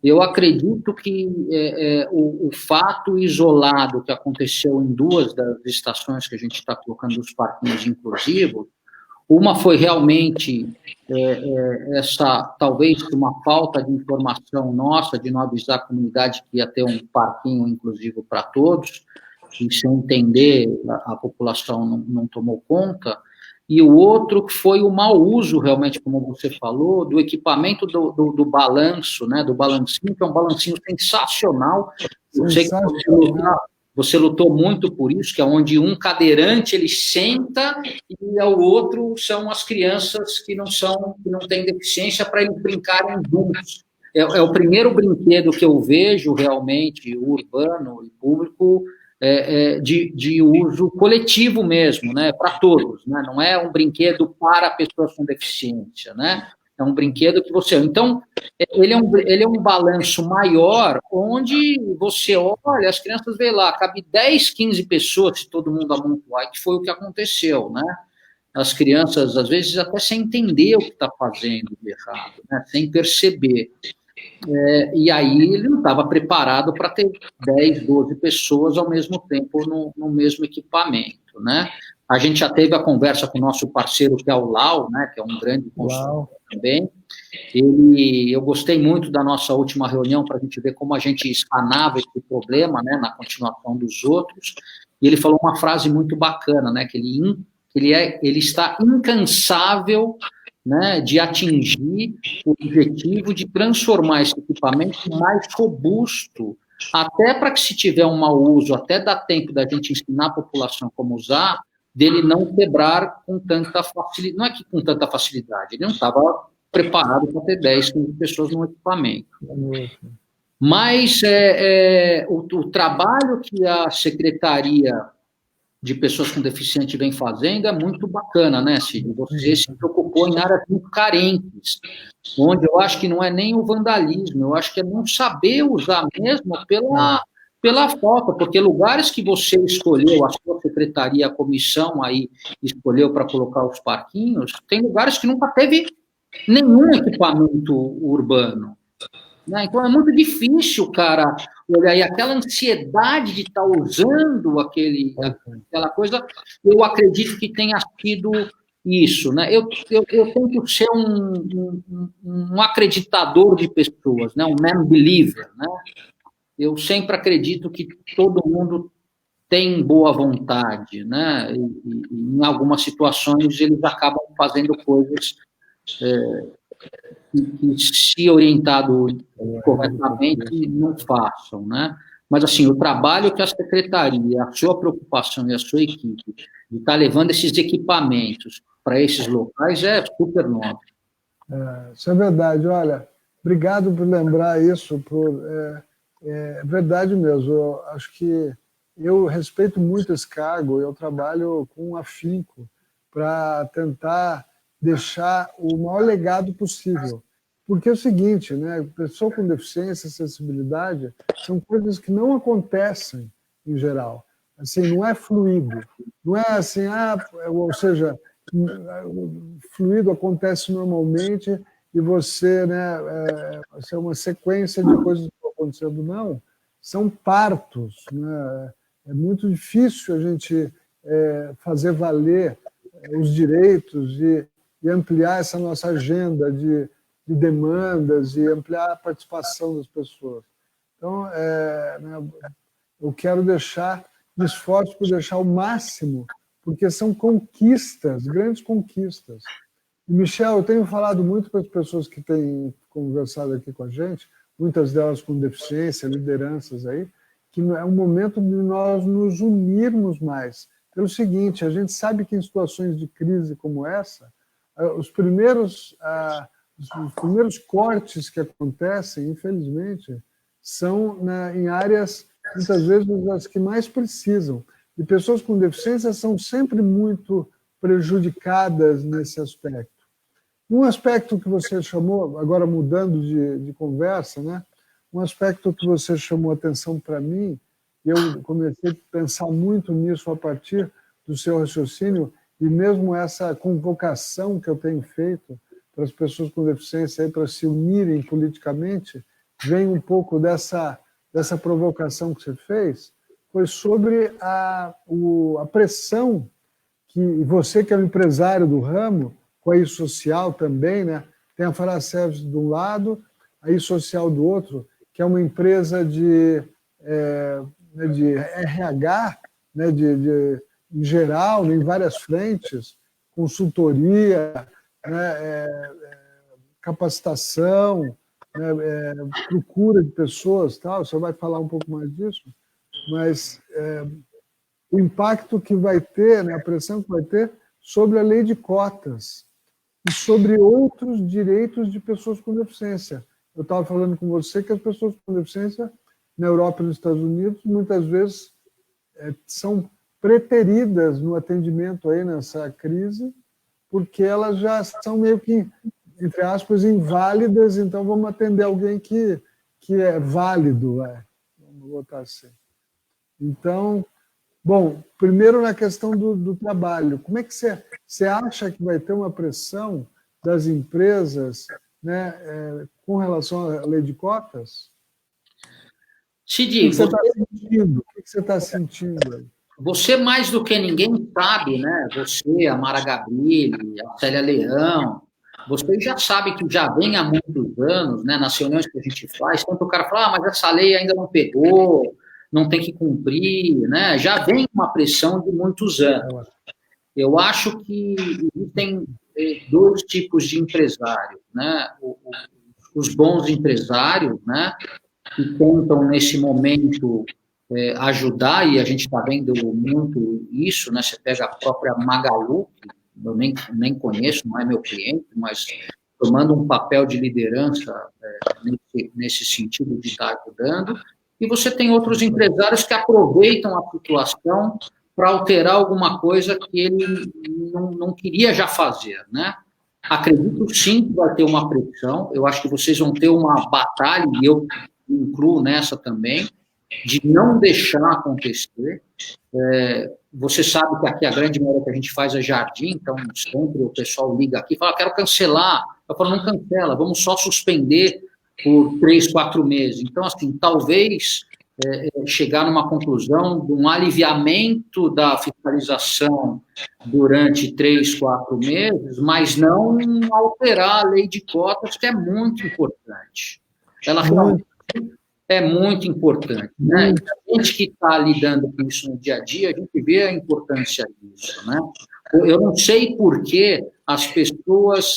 Eu acredito que o fato isolado que aconteceu em 2 das estações que a gente está colocando os parquinhos inclusivos, uma foi realmente talvez uma falta de informação nossa, de não avisar a comunidade que ia ter um parquinho inclusivo para todos, e sem entender, a população não tomou conta, e o outro foi o mau uso, realmente, como você falou, do equipamento do balanço, né, do balancinho, que é um balancinho sensacional. Eu sei que você lutou muito por isso, que é onde um cadeirante ele senta e o outro são as crianças que não têm deficiência para eles brincarem juntos. É o primeiro brinquedo que eu vejo realmente urbano e público de uso coletivo mesmo, né, para todos, né, não é um brinquedo para pessoas com deficiência, né, é um brinquedo que você... Então, ele é um balanço maior, onde você olha, as crianças veem lá, cabe 10, 15 pessoas, se todo mundo amontoar, que foi o que aconteceu, né, as crianças, às vezes, até sem entender o que está fazendo de errado, né, sem perceber. E aí ele não estava preparado para ter 10, 12 pessoas ao mesmo tempo no mesmo equipamento, né? A gente já teve a conversa com o nosso parceiro, que é o Lau, né, que é um grande consultor também. Eu gostei muito da nossa última reunião para a gente ver como a gente espanava esse problema, né, na continuação dos outros, e ele falou uma frase muito bacana, né, que ele está incansável, né, de atingir o objetivo de transformar esse equipamento mais robusto, até para que, se tiver um mau uso, até dá tempo da gente ensinar a população como usar, dele não quebrar com tanta facilidade. Não é que com tanta facilidade, ele não estava preparado para ter 10, 15 pessoas no equipamento. Mas o trabalho que a Secretaria de Pessoas com Deficiência vem fazendo é muito bacana, né, Cid? Você se preocupou em áreas muito carentes, onde eu acho que não é nem o vandalismo, eu acho que é não saber usar mesmo pela falta, porque lugares que você escolheu, a sua secretaria, a comissão aí escolheu para colocar os parquinhos, tem lugares que nunca teve nenhum equipamento urbano. Né? Então, é muito difícil, cara, olhar, e aquela ansiedade de estar usando aquela coisa, eu acredito que tenha sido isso. Né? Eu tento ser um acreditador de pessoas, né? Um man believer. Né? Eu sempre acredito que todo mundo tem boa vontade, né? E em algumas situações, eles acabam fazendo coisas... que, se orientado corretamente, não façam, né? Mas, assim, o trabalho que a secretaria, a sua preocupação e a sua equipe de estar levando esses equipamentos para esses locais é super nobre. Isso é verdade. Olha, obrigado por lembrar isso. É verdade mesmo. Eu acho que eu respeito muito esse cargo, eu trabalho com afinco para tentar deixar o maior legado possível. Porque é o seguinte, né? Pessoa com deficiência, acessibilidade, são coisas que não acontecem em geral. Assim, não é fluido. Não é assim, ou seja, o fluido acontece normalmente e você, né, é uma sequência de coisas que estão acontecendo. Não, são partos. Né? É muito difícil a gente fazer valer os direitos e ampliar essa nossa agenda de demandas e ampliar a participação das pessoas. Então, né, eu quero me esforço por deixar o máximo, porque são conquistas, grandes conquistas. E, Michel, eu tenho falado muito para as pessoas que têm conversado aqui com a gente, muitas delas com deficiência, lideranças aí, que é um momento de nós nos unirmos mais. Pelo seguinte, a gente sabe que em situações de crise como essa, os primeiros cortes que acontecem, infelizmente, são em áreas, muitas vezes, as que mais precisam. E pessoas com deficiência são sempre muito prejudicadas nesse aspecto. Um aspecto que você chamou, agora mudando de conversa, né? Um aspecto que você chamou atenção para mim, e eu comecei a pensar muito nisso a partir do seu raciocínio, e mesmo essa convocação que eu tenho feito para as pessoas com deficiência para se unirem politicamente, vem um pouco dessa provocação que você fez, foi sobre a pressão que você, que é um empresário do ramo, com a I-Social também, né? Tem a Faraservice de um lado, a I-Social do outro, que é uma empresa de RH, né? Em geral, em várias frentes, consultoria, né? Capacitação, né? Procura de pessoas, tal. Você vai falar um pouco mais disso, mas o impacto que vai ter, né? A pressão que vai ter sobre a lei de cotas e sobre outros direitos de pessoas com deficiência. Eu estava falando com você que as pessoas com deficiência na Europa e nos Estados Unidos muitas vezes são preteridas no atendimento aí nessa crise, porque elas já são meio que, entre aspas, inválidas, então vamos atender alguém que é válido, vamos botar assim. Então, bom, primeiro na questão do trabalho, como é que você acha que vai ter uma pressão das empresas, né, com relação à lei de cotas? Cid, o que você está sentindo? O que você está sentindo? Você, mais do que ninguém, sabe, né? Você, a Mara Gabrilli, a Célia Leão, você já sabe que já vem há muitos anos, né, nas reuniões que a gente faz, quando o cara fala, mas essa lei ainda não pegou, não tem que cumprir, né? Já vem uma pressão de muitos anos. Eu acho que existem dois tipos de empresário, né? Os bons empresários, né? Que tentam, nesse momento, ajudar, e a gente está vendo muito isso, né? Você pega a própria Magalu, que eu nem conheço, não é meu cliente, mas tomando um papel de liderança nesse sentido de estar ajudando, e você tem outros empresários que aproveitam a situação para alterar alguma coisa que ele não queria já fazer, né? Acredito sim que vai ter uma pressão, eu acho que vocês vão ter uma batalha, e eu incluo nessa também, de não deixar acontecer. Você sabe que aqui a grande maioria que a gente faz é jardim, então sempre o pessoal liga aqui e fala, quero cancelar. Eu falo, não cancela, vamos só suspender por 3, 4 meses. Então, assim, talvez chegar numa conclusão de um aliviamento da fiscalização durante 3, 4 meses, mas não alterar a lei de cotas, que é muito importante. Ela realmente é muito importante, né? E a gente que está lidando com isso no dia a dia, a gente vê a importância disso, né? Eu não sei por que as pessoas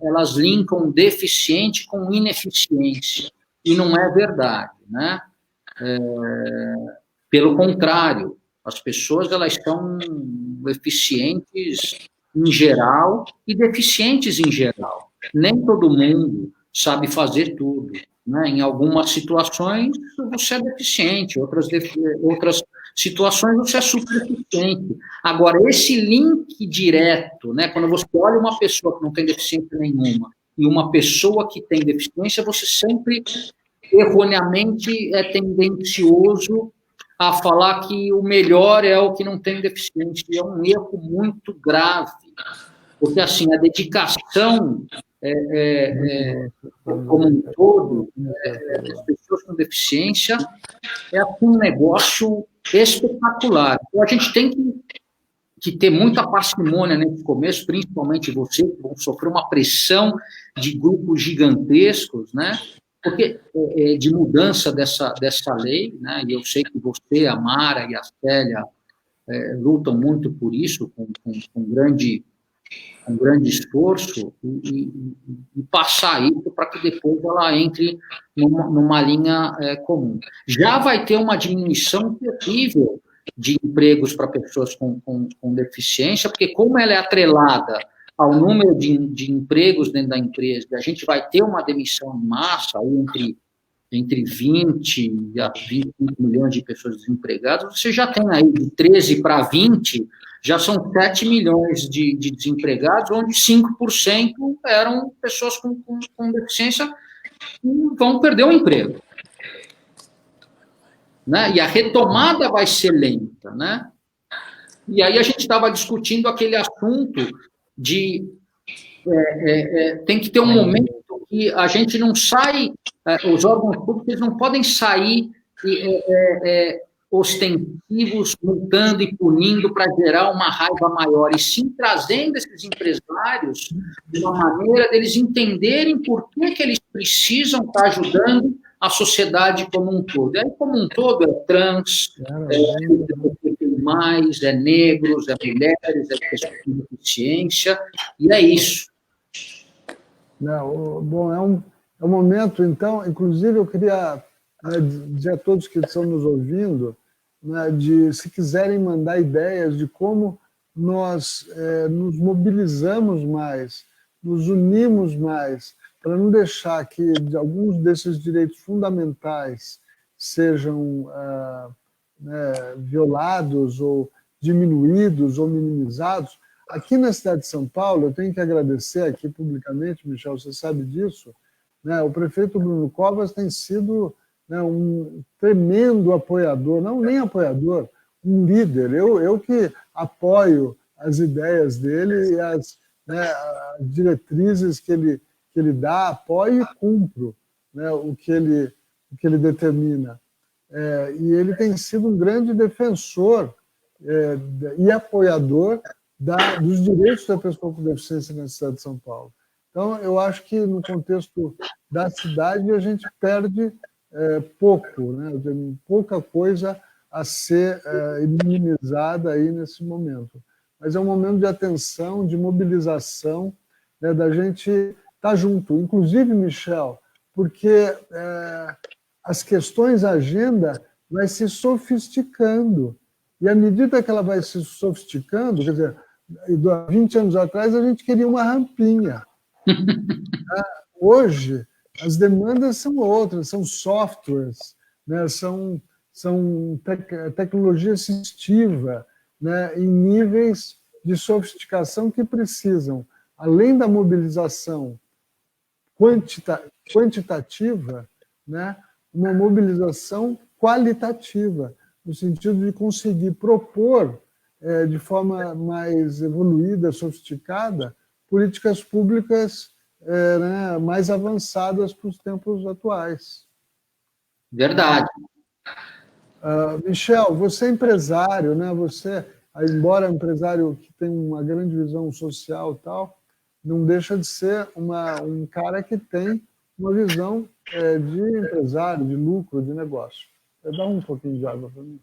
elas linkam deficiente com ineficiência, e não é verdade, né? Pelo contrário, as pessoas elas são eficientes em geral e deficientes em geral. Nem todo mundo sabe fazer tudo, né? Em algumas situações você é deficiente, outras situações você é suficiente. Agora, esse link direto, né? Quando você olha uma pessoa que não tem deficiência nenhuma e uma pessoa que tem deficiência, você sempre erroneamente é tendencioso a falar que o melhor é o que não tem deficiência. E é um erro muito grave, porque assim a dedicação como um todo das pessoas com deficiência é um negócio espetacular. Então a gente tem que ter muita parcimônia nesse começo, principalmente você, que vão sofrer uma pressão de grupos gigantescos, né? Porque de mudança dessa lei, né? E eu sei que você, a Mara e a Célia lutam muito por isso, com grande esforço, e passar isso para que depois ela entre numa linha comum. Já vai ter uma diminuição terrível de empregos para pessoas com deficiência, porque como ela é atrelada ao número de empregos dentro da empresa, a gente vai ter uma demissão em massa entre 20 a 25 milhões de pessoas desempregadas, você já tem aí de 13 para 20, já são 7 milhões de desempregados, onde 5% eram pessoas com deficiência que vão perder o emprego. né? E a retomada vai ser lenta, né? E aí a gente estava discutindo aquele assunto de tem que ter um momento que a gente não sai, os órgãos públicos não podem sair ostensivos, multando e punindo para gerar uma raiva maior, e sim trazendo esses empresários de uma maneira deles entenderem por que eles precisam estar ajudando a sociedade como um todo. E aí, como um todo, é trans, mais, é negros, é mulheres, é pessoas com deficiência, e é isso. Não, bom, é um momento, então, inclusive eu queria, né, dizer a todos que estão nos ouvindo, né, se quiserem mandar ideias de como nós nos mobilizamos mais, nos unimos mais, para não deixar que alguns desses direitos fundamentais sejam violados ou diminuídos ou minimizados. Aqui na cidade de São Paulo, eu tenho que agradecer aqui publicamente, Michel, você sabe disso, né? O prefeito Bruno Covas tem sido, né, um tremendo apoiador, não nem apoiador, um líder. Eu que apoio as ideias dele e as diretrizes que ele dá, apoio e cumpro, né, o que ele determina. E ele tem sido um grande defensor e apoiador dos direitos da pessoa com deficiência na cidade de São Paulo. Então, eu acho que no contexto da cidade a gente perde pouco, né? Tem pouca coisa a ser minimizada aí nesse momento. Mas é um momento de atenção, de mobilização, né, da gente estar junto. Inclusive, Michel, porque as questões, a agenda vai se sofisticando. E à medida que ela vai se sofisticando, quer dizer, 20 anos atrás a gente queria uma rampinha. Hoje, as demandas são outras, são softwares, né? são tecnologia assistiva, né? Em níveis de sofisticação que precisam, além da mobilização quantitativa, né? Uma mobilização qualitativa, no sentido de conseguir propor de forma mais evoluída, sofisticada, políticas públicas né, mais avançadas para os tempos atuais. Verdade. Michel, você é empresário, né? Você, embora empresário que tem uma grande visão social e tal, não deixa de ser um cara que tem uma visão de empresário, de lucro, de negócio. Dá um pouquinho de água para mim.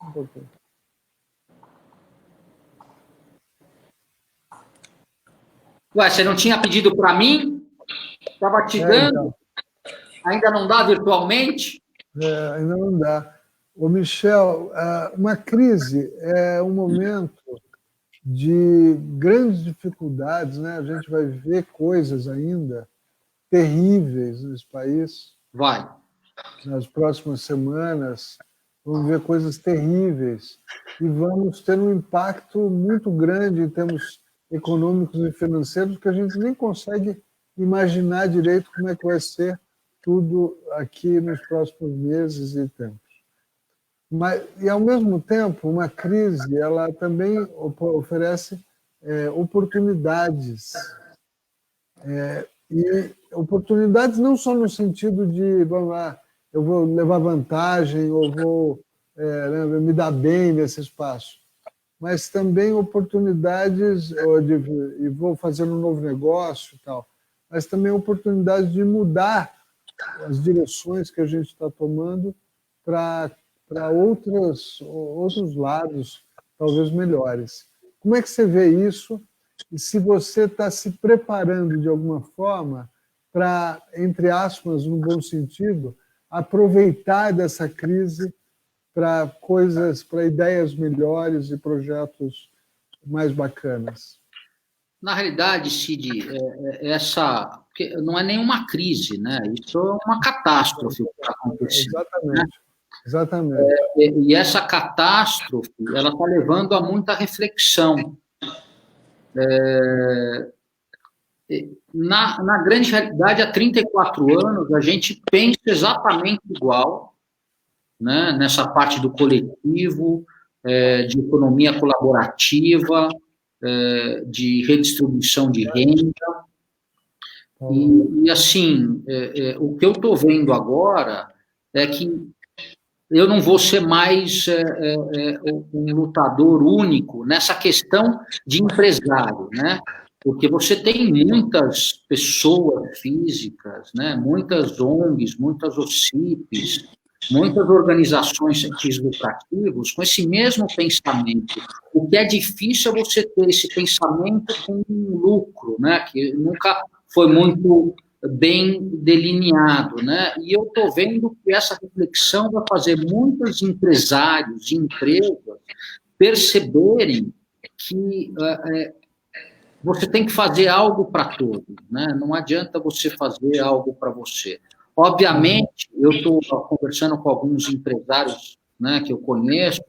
Um pouquinho. Ué, você não tinha pedido para mim? Estava te dando? Então. Ainda não dá virtualmente? Ainda não dá. Ô, Michel, uma crise é um momento de grandes dificuldades, né? A gente vai ver coisas ainda terríveis nesse país. Vai. Nas próximas semanas, vamos ver coisas terríveis e vamos ter um impacto muito grande em termos econômicos e financeiros que a gente nem consegue imaginar direito como é que vai ser tudo aqui nos próximos meses e tempos. E, ao mesmo tempo, uma crise ela também oferece oportunidades. E oportunidades não só no sentido de, vamos lá, eu vou levar vantagem ou vou me dar bem nesse espaço, mas também oportunidades e vou fazer um novo negócio e tal, mas também oportunidades de mudar as direções que a gente está tomando para outros lados, talvez melhores. Como é que você vê isso? E se você está se preparando de alguma forma para, entre aspas, no bom sentido, aproveitar dessa crise para ideias melhores e projetos mais bacanas? Na realidade, Cid, essa não é nenhuma crise, né? Isso é uma catástrofe que está acontecendo. Exatamente. Né? Exatamente. E essa catástrofe, ela está levando a muita reflexão. Na grande realidade, há 34 anos, a gente pensa exatamente igual, né, nessa parte do coletivo, de economia colaborativa, de redistribuição de renda. E assim, o que eu estou vendo agora é que eu não vou ser mais um lutador único nessa questão de empresário, né? Porque você tem muitas pessoas físicas, né? Muitas ONGs, muitas OCIPs, muitas organizações sem fins lucrativos com esse mesmo pensamento. O que é difícil é você ter esse pensamento com lucro, né? Que nunca foi muito bem delineado, né? E eu estou vendo que essa reflexão vai fazer muitos empresários e empresas perceberem que você tem que fazer algo para todos, né? Não adianta você fazer algo para você. Obviamente, eu estou conversando com alguns empresários, né, que eu conheço,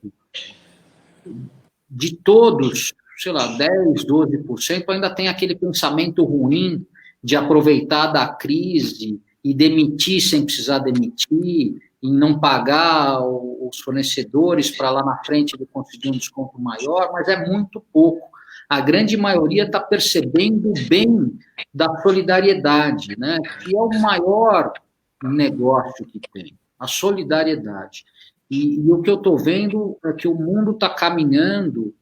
de todos, sei lá, 10, 12%, ainda tem aquele pensamento ruim de aproveitar da crise e demitir sem precisar demitir, e não pagar os fornecedores para lá na frente ele conseguir um desconto maior, mas é muito pouco. A grande maioria está percebendo o bem da solidariedade, né? Que é o maior negócio que tem, a solidariedade. E o que eu estou vendo é que o mundo está caminhando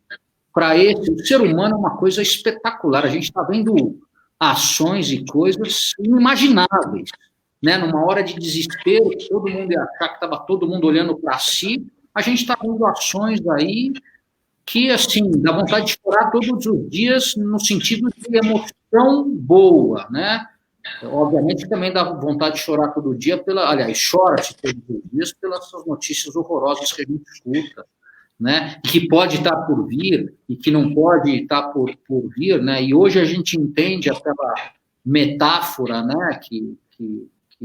para esse. O ser humano é uma coisa espetacular. A gente está vendo ações e coisas inimagináveis, né? Numa hora de desespero, todo mundo ia achar que estava todo mundo olhando para si. A gente está vendo ações aí que, assim, dá vontade de chorar todos os dias no sentido de emoção boa, né? Obviamente também dá vontade de chorar todo dia, aliás, chora-se todos os dias pelas notícias horrorosas que a gente escuta, né? Que pode estar por vir e que não pode estar por vir, né? E hoje a gente entende aquela metáfora, né, que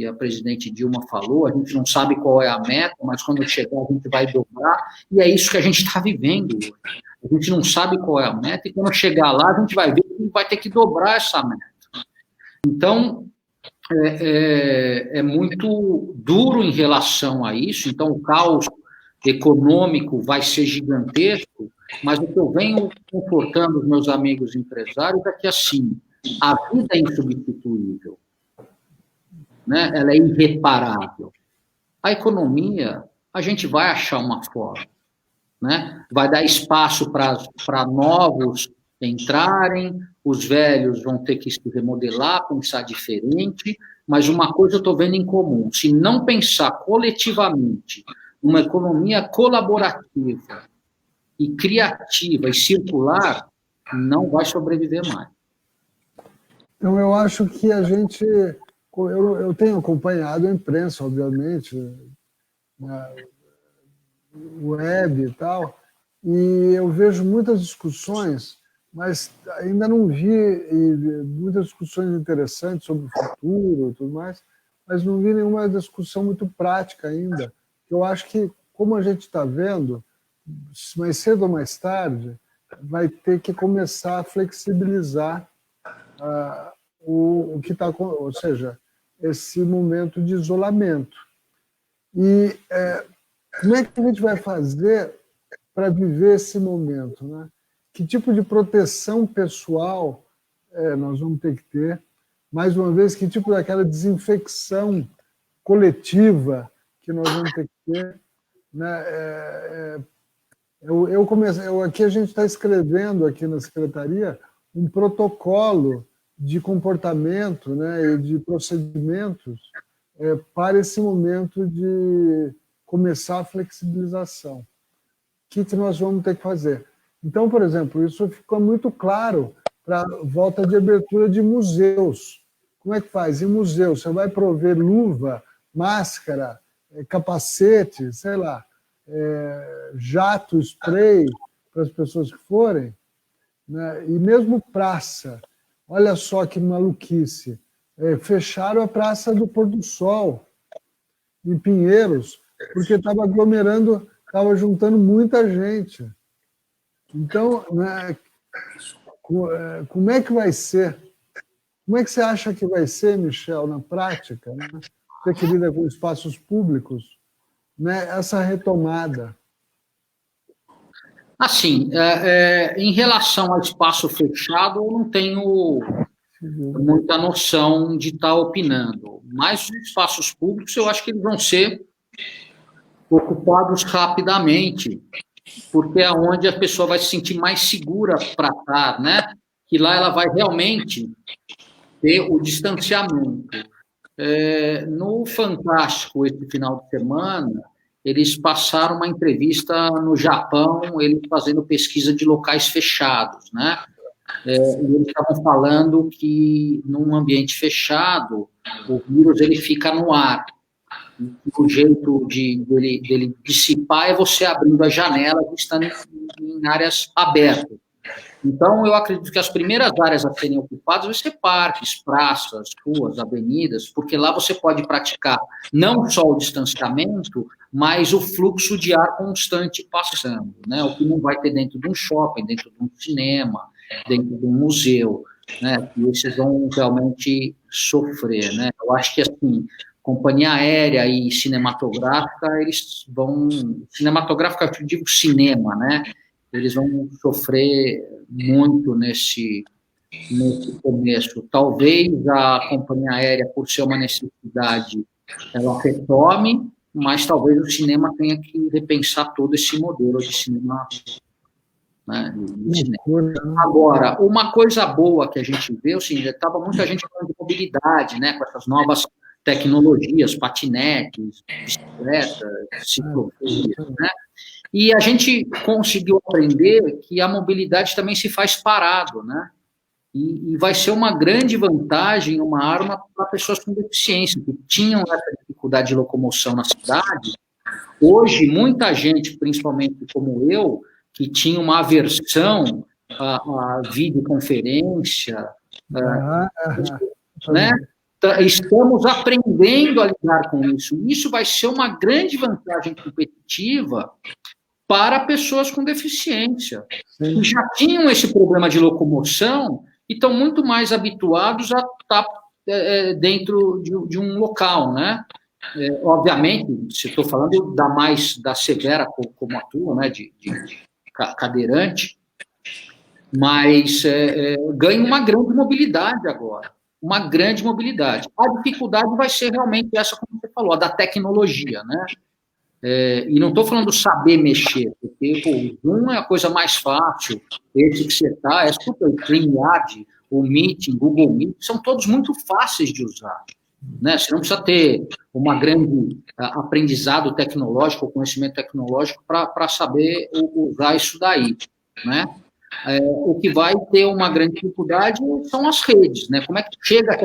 a presidente Dilma falou, a gente não sabe qual é a meta, mas quando chegar a gente vai dobrar, e é isso que a gente está vivendo hoje. A gente não sabe qual é a meta, e quando chegar lá a gente vai ver que vai ter que dobrar essa meta. Então, é muito duro em relação a isso, então o caos econômico vai ser gigantesco, mas o que eu venho confortando os meus amigos empresários é que, assim, a vida é insubstituível, né? Ela é irreparável. A economia, a gente vai achar uma forma, né? Vai dar espaço para novos entrarem, os velhos vão ter que se remodelar, pensar diferente, mas uma coisa eu estou vendo em comum: se não pensar coletivamente uma economia colaborativa e criativa e circular, não vai sobreviver mais. Então, eu acho que a gente... Eu tenho acompanhado a imprensa, obviamente, na web e tal, e eu vejo muitas discussões, mas ainda não vi muitas discussões interessantes sobre o futuro e tudo mais, mas não vi nenhuma discussão muito prática ainda. Eu acho que, como a gente está vendo, mais cedo ou mais tarde, vai ter que começar a flexibilizar o que está, ou seja, esse momento de isolamento. E como é que a gente vai fazer para viver esse momento, né? Que tipo de proteção pessoal nós vamos ter que ter? Mais uma vez, que tipo daquela desinfecção coletiva que nós vamos ter que ter, né? Aqui a gente está escrevendo aqui na secretaria um protocolo de comportamento, né, e de procedimentos para esse momento de começar a flexibilização. O que nós vamos ter que fazer? Então, por exemplo, isso ficou muito claro para a volta de abertura de museus. Como é que faz? Em museu, você vai prover luva, máscara, capacete, sei lá, jato, spray para as pessoas que forem, né? E mesmo praça. Olha só que maluquice. Fecharam a Praça do Pôr do Sol, em Pinheiros, porque estava aglomerando, estava juntando muita gente. Então, né, como é que vai ser? Como é que você acha que vai ser, Michel, na prática, né? Você que lida com espaços públicos, né, essa retomada? Assim, em relação ao espaço fechado, eu não tenho muita noção de estar opinando. Mas os espaços públicos, eu acho que eles vão ser ocupados rapidamente, porque é onde a pessoa vai se sentir mais segura para estar, né? Que lá ela vai realmente ter o distanciamento. No Fantástico, esse final de semana, eles passaram uma entrevista no Japão, eles fazendo pesquisa de locais fechados, né? E eles estavam falando que num ambiente fechado, o vírus ele fica no ar. E o jeito dele dissipar é você abrindo as janelas e estando em áreas abertas. Então, eu acredito que as primeiras áreas a serem ocupadas vão ser parques, praças, ruas, avenidas, porque lá você pode praticar não só o distanciamento, mas o fluxo de ar constante passando, né? O que não vai ter dentro de um shopping, dentro de um cinema, dentro de um museu, né? E esses vão realmente sofrer, né? Eu acho que, assim, companhia aérea e cinematográfica, eles vão... Cinematográfica, eu digo cinema, né? Eles vão sofrer muito nesse começo. Talvez a companhia aérea, por ser uma necessidade, ela retome, mas talvez o cinema tenha que repensar todo esse modelo de cinema. Né, Agora, uma coisa boa que a gente vê, assim, estava muita gente falando de mobilidade, né, com essas novas tecnologias, patinetes, bicicletas, ciclovias, né? E a gente conseguiu aprender que a mobilidade também se faz parado, né? E vai ser uma grande vantagem, uma arma para pessoas com deficiência, que tinham essa dificuldade de locomoção na cidade. Hoje, muita gente, principalmente como eu, que tinha uma aversão à videoconferência, né? Estamos aprendendo a lidar com isso. Isso vai ser uma grande vantagem competitiva para pessoas com deficiência, que já tinham esse problema de locomoção e estão muito mais habituados a estar dentro de um local, né? Obviamente, se estou falando da severa como a tua, né, de cadeirante, mas ganha uma grande mobilidade agora, uma grande mobilidade. A dificuldade vai ser realmente essa, como você falou, a da tecnologia, né? E não estou falando saber mexer, porque o Zoom é a coisa mais fácil, esse que você está, escuta, o StreamYard, o Meeting, Google Meet, são todos muito fáceis de usar. Né? Você não precisa ter uma grande aprendizado tecnológico, conhecimento tecnológico para saber usar isso daí. Né? O que vai ter uma grande dificuldade são as redes, né? Como é que chega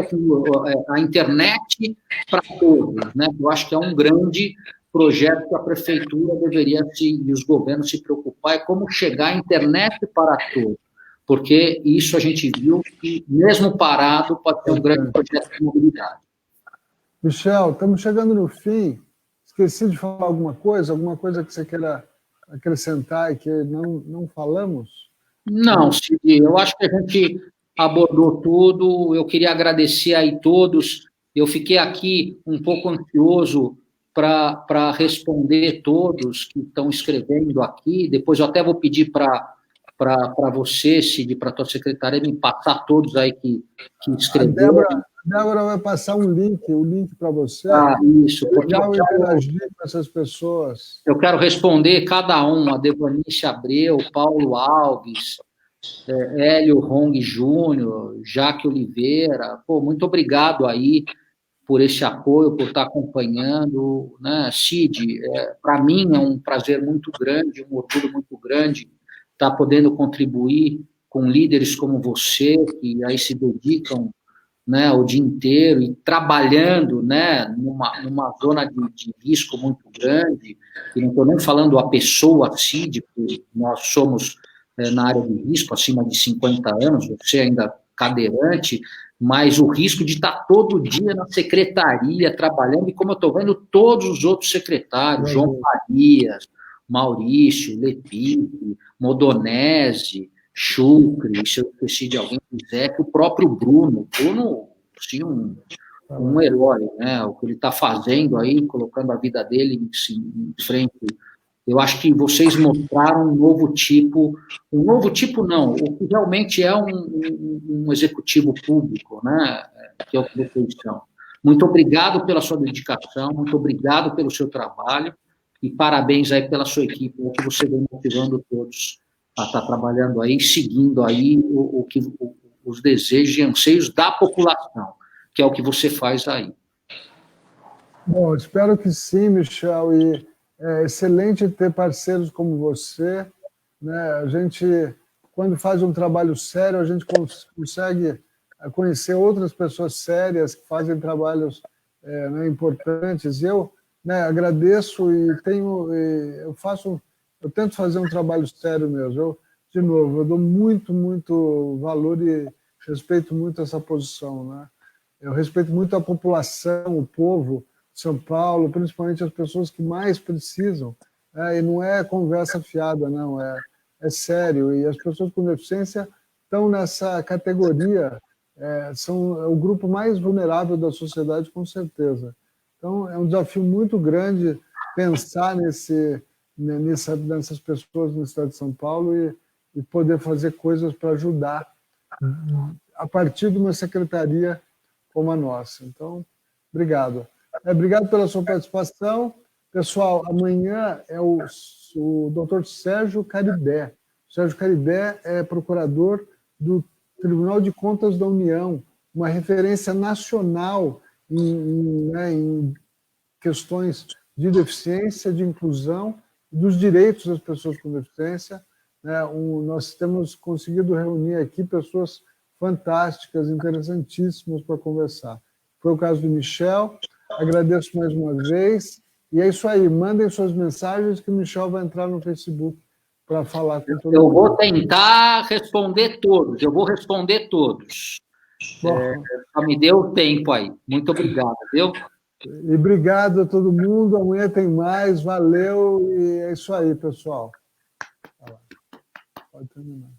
a internet para todos, né? Eu acho que é um grande projeto que a prefeitura deveria e os governos se preocupar, é como chegar a internet para todos, porque isso a gente viu que, mesmo parado, pode ter um grande projeto de mobilidade. Michel, estamos chegando no fim. Esqueci de falar alguma coisa que você queira acrescentar e que não falamos? Não, Cid, eu acho que a gente abordou tudo. Eu queria agradecer aí todos. Eu fiquei aqui um pouco ansioso para responder todos que estão escrevendo aqui. Depois eu até vou pedir para você, Cid, para a tua secretária, me passar todos aí que escreveram. A Débora vai passar o link para você. Isso. É legal interagir com essas pessoas. Eu quero responder cada um, a Devanice Abreu, Paulo Alves, Hélio Rong Júnior, Jaque Oliveira. Muito obrigado aí por esse apoio, por estar acompanhando, né? Cid, para mim é um prazer muito grande, um orgulho muito grande estar podendo contribuir com líderes como você, que aí se dedicam, né, o dia inteiro e trabalhando, né, numa zona de risco muito grande, e não estou nem falando a pessoa CID, porque nós somos na área de risco acima de 50 anos, você ainda cadeirante, mas o risco de estar todo dia na secretaria trabalhando, e como eu estou vendo todos os outros secretários, João Farias, Maurício, Lepipe, Modonese, Chucre, se eu esqueci de alguém, Zé, que o próprio Bruno tinha um herói, né? O que ele está fazendo aí, colocando a vida dele em frente. Eu acho que vocês mostraram um novo tipo não, o que realmente é um executivo público, né? Que é o que vocês são. Muito obrigado pela sua dedicação, muito obrigado pelo seu trabalho e parabéns aí pela sua equipe, que você vem motivando todos a estar trabalhando aí, seguindo aí os desejos e anseios da população, que é o que você faz aí. Bom, espero que sim, Michel, e é excelente ter parceiros como você, né? A gente, quando faz um trabalho sério, a gente consegue conhecer outras pessoas sérias que fazem trabalhos né, importantes. Eu, né, agradeço e eu tento fazer um trabalho sério mesmo. De novo, eu dou muito valor e respeito muito essa posição, né? Eu respeito muito a população, o povo de São Paulo, principalmente as pessoas que mais precisam. E não é conversa fiada, não, é sério. E as pessoas com deficiência estão nessa categoria, são o grupo mais vulnerável da sociedade, com certeza. Então, é um desafio muito grande pensar nessas pessoas no estado de São Paulo e poder fazer coisas para ajudar a partir de uma secretaria como a nossa. Então, obrigado. Obrigado pela sua participação. Pessoal, amanhã é o doutor Sérgio Caribé. O Sérgio Caribé é procurador do Tribunal de Contas da União, uma referência nacional em questões de deficiência, de inclusão, dos direitos das pessoas com deficiência. Nós temos conseguido reunir aqui pessoas fantásticas, interessantíssimas para conversar. Foi o caso do Michel. Agradeço mais uma vez. E é isso aí, mandem suas mensagens que o Michel vai entrar no Facebook para falar com todo mundo. Eu vou tentar responder todos, eu vou responder todos. Só me deu tempo aí. Muito obrigado, viu? E obrigado a todo mundo. Amanhã tem mais. Valeu. E é isso aí, pessoal. Pode terminar.